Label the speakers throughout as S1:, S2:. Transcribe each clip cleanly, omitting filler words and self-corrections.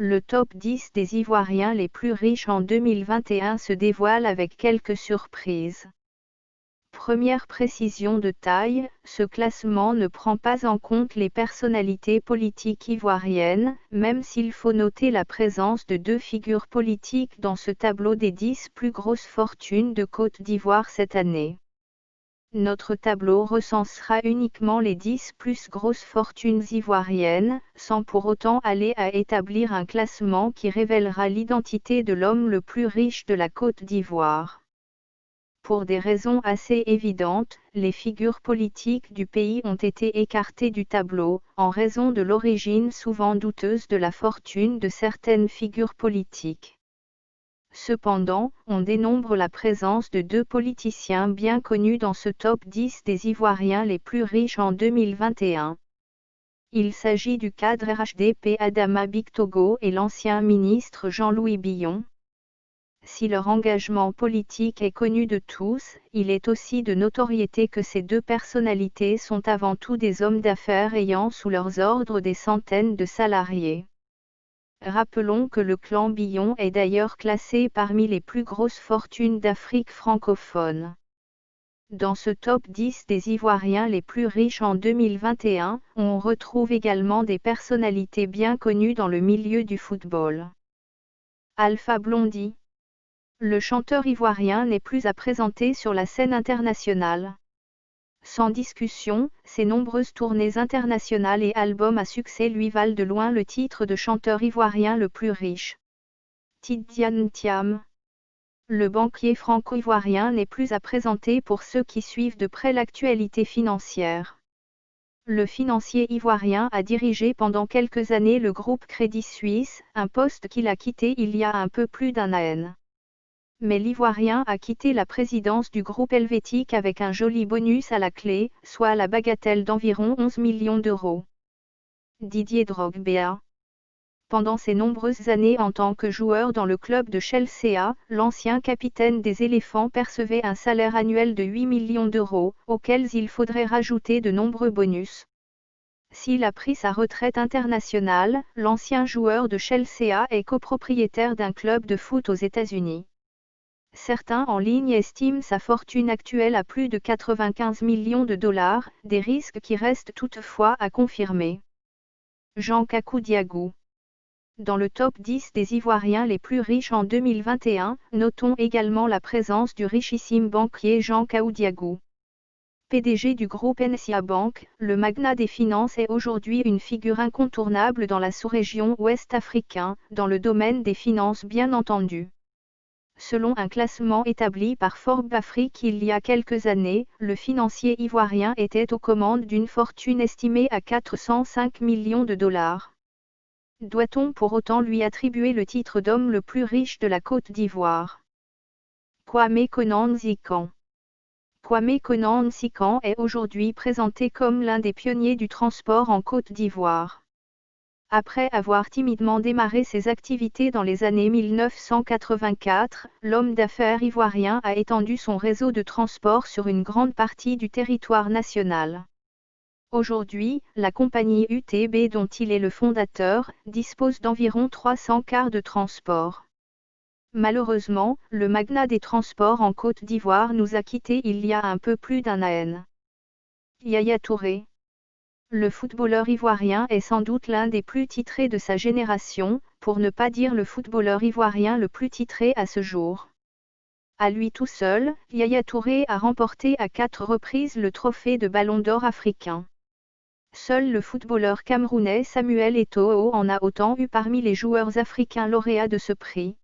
S1: Le top 10 des Ivoiriens les plus riches en 2021 se dévoile avec quelques surprises. Première précision de taille, ce classement ne prend pas en compte les personnalités politiques ivoiriennes, même s'il faut noter la présence de 2 figures politiques dans ce tableau des 10 plus grosses fortunes de Côte d'Ivoire cette année. Notre tableau recensera uniquement les 10 plus grosses fortunes ivoiriennes, sans pour autant aller à établir un classement qui révélera l'identité de l'homme le plus riche de la Côte d'Ivoire. Pour des raisons assez évidentes, les figures politiques du pays ont été écartées du tableau, en raison de l'origine souvent douteuse de la fortune de certaines figures politiques. Cependant, on dénombre la présence de 2 politiciens bien connus dans ce top 10 des Ivoiriens les plus riches en 2021. Il s'agit du cadre RHDP Adama Bictogo et l'ancien ministre Jean-Louis Billon. Si leur engagement politique est connu de tous, il est aussi de notoriété que ces 2 personnalités sont avant tout des hommes d'affaires ayant sous leurs ordres des centaines de salariés. Rappelons que le clan Billon est d'ailleurs classé parmi les plus grosses fortunes d'Afrique francophone. Dans ce top 10 des Ivoiriens les plus riches en 2021, on retrouve également des personnalités bien connues dans le milieu du football. Alpha Blondy. Le chanteur ivoirien n'est plus à présenter sur la scène internationale. Sans discussion, ses nombreuses tournées internationales et albums à succès lui valent de loin le titre de chanteur ivoirien le plus riche. Tidiane Thiam. Le banquier franco-ivoirien n'est plus à présenter pour ceux qui suivent de près l'actualité financière. Le financier ivoirien a dirigé pendant quelques années le groupe Crédit Suisse, un poste qu'il a quitté il y a un peu plus d'un an. Mais l'Ivoirien a quitté la présidence du groupe helvétique avec un joli bonus à la clé, soit la bagatelle d'environ 11 millions d'euros. Didier Drogba. Pendant ses nombreuses années en tant que joueur dans le club de Chelsea, l'ancien capitaine des éléphants percevait un salaire annuel de 8 millions d'euros, auxquels il faudrait rajouter de nombreux bonus. S'il a pris sa retraite internationale, l'ancien joueur de Chelsea est copropriétaire d'un club de foot aux États-Unis. Certains en ligne estiment sa fortune actuelle à plus de 95 millions de dollars, des risques qui restent toutefois à confirmer. Jean Diagou. Dans le top 10 des Ivoiriens les plus riches en 2021, notons également la présence du richissime banquier Jean Diagou. PDG du groupe NCA Bank, le magnat des finances est aujourd'hui une figure incontournable dans la sous-région ouest africaine, dans le domaine des finances bien entendu. Selon un classement établi par Forbes Afrique il y a quelques années, le financier ivoirien était aux commandes d'une fortune estimée à 405 millions de dollars. Doit-on pour autant lui attribuer le titre d'homme le plus riche de la Côte d'Ivoire? Kwame Konan Nzikan. Kwame Konan Nzikan est aujourd'hui présenté comme l'un des pionniers du transport en Côte d'Ivoire. Après avoir timidement démarré ses activités dans les années 1984, l'homme d'affaires ivoirien a étendu son réseau de transport sur une grande partie du territoire national. Aujourd'hui, la compagnie UTB dont il est le fondateur, dispose d'environ 300 cars de transport. Malheureusement, le magnat des transports en Côte d'Ivoire nous a quittés il y a un peu plus d'un an. Yaya Touré. Le footballeur ivoirien est sans doute l'un des plus titrés de sa génération, pour ne pas dire le footballeur ivoirien le plus titré à ce jour. À lui tout seul, Yaya Touré a remporté à 4 reprises le trophée de Ballon d'Or africain. Seul le footballeur camerounais Samuel Eto'o en a autant eu parmi les joueurs africains lauréats de ce prix.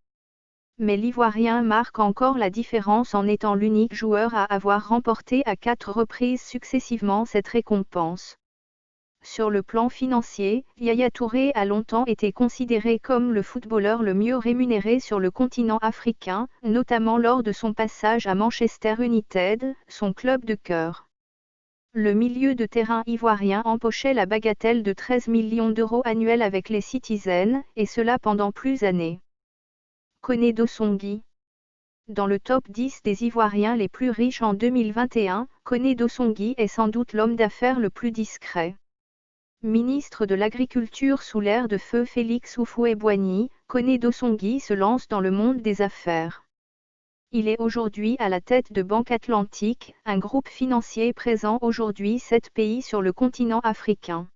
S1: Mais l'Ivoirien marque encore la différence en étant l'unique joueur à avoir remporté à 4 reprises successivement cette récompense. Sur le plan financier, Yaya Touré a longtemps été considéré comme le footballeur le mieux rémunéré sur le continent africain, notamment lors de son passage à Manchester United, son club de cœur. Le milieu de terrain ivoirien empochait la bagatelle de 13 millions d'euros annuels avec les Citizens, et cela pendant plusieurs années. Koné Dosongui. Dans le top 10 des Ivoiriens les plus riches en 2021, Koné Dosongui est sans doute l'homme d'affaires le plus discret. Ministre de l'Agriculture sous l'ère de feu Félix Houphouët-Boigny, Koné Dosongui se lance dans le monde des affaires. Il est aujourd'hui à la tête de Banque Atlantique, un groupe financier présent aujourd'hui 7 pays sur le continent africain.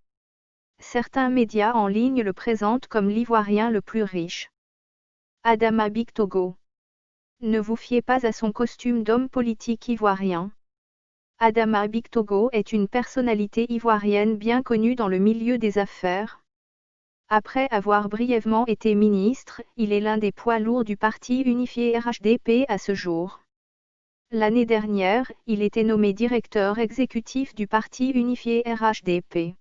S1: Certains médias en ligne le présentent comme l'Ivoirien le plus riche. Adama Bictogo. Ne vous fiez pas à son costume d'homme politique ivoirien. Adama Bictogo est une personnalité ivoirienne bien connue dans le milieu des affaires. Après avoir brièvement été ministre, il est l'un des poids lourds du parti unifié RHDP à ce jour. L'année dernière, il était nommé directeur exécutif du parti unifié RHDP.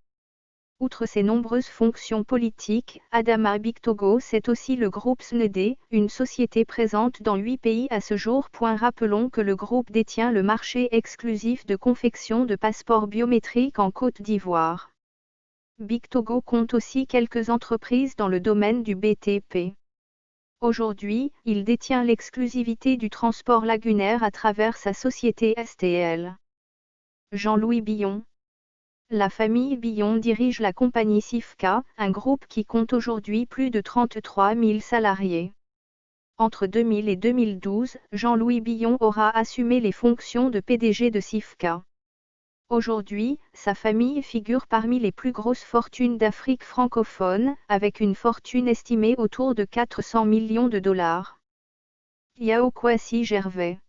S1: Outre ses nombreuses fonctions politiques, Adama Bictogo c'est aussi le groupe SNED, une société présente dans 8 pays à ce jour. Rappelons que le groupe détient le marché exclusif de confection de passeports biométriques en Côte d'Ivoire. Bictogo compte aussi quelques entreprises dans le domaine du BTP. Aujourd'hui, il détient l'exclusivité du transport lagunaire à travers sa société STL. Jean-Louis Billon. La famille Billon dirige la compagnie Sifka, un groupe qui compte aujourd'hui plus de 33 000 salariés. Entre 2000 et 2012, Jean-Louis Billon aura assumé les fonctions de PDG de Sifka. Aujourd'hui, sa famille figure parmi les plus grosses fortunes d'Afrique francophone, avec une fortune estimée autour de 400 millions de dollars. Yao Kwasi Gervais.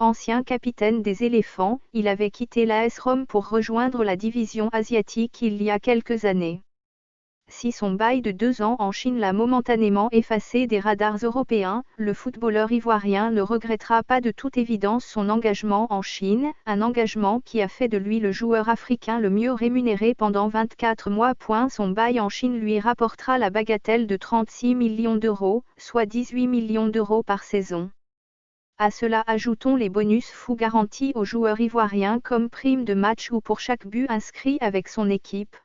S1: Ancien capitaine des éléphants, il avait quitté l'AS Rome pour rejoindre la division asiatique il y a quelques années. Si son bail de 2 ans en Chine l'a momentanément effacé des radars européens, le footballeur ivoirien ne regrettera pas de toute évidence son engagement en Chine, un engagement qui a fait de lui le joueur africain le mieux rémunéré pendant 24 mois. Son bail en Chine lui rapportera la bagatelle de 36 millions d'euros, soit 18 millions d'euros par saison. À cela ajoutons les bonus fous garantis aux joueurs ivoiriens comme prime de match ou pour chaque but inscrit avec son équipe.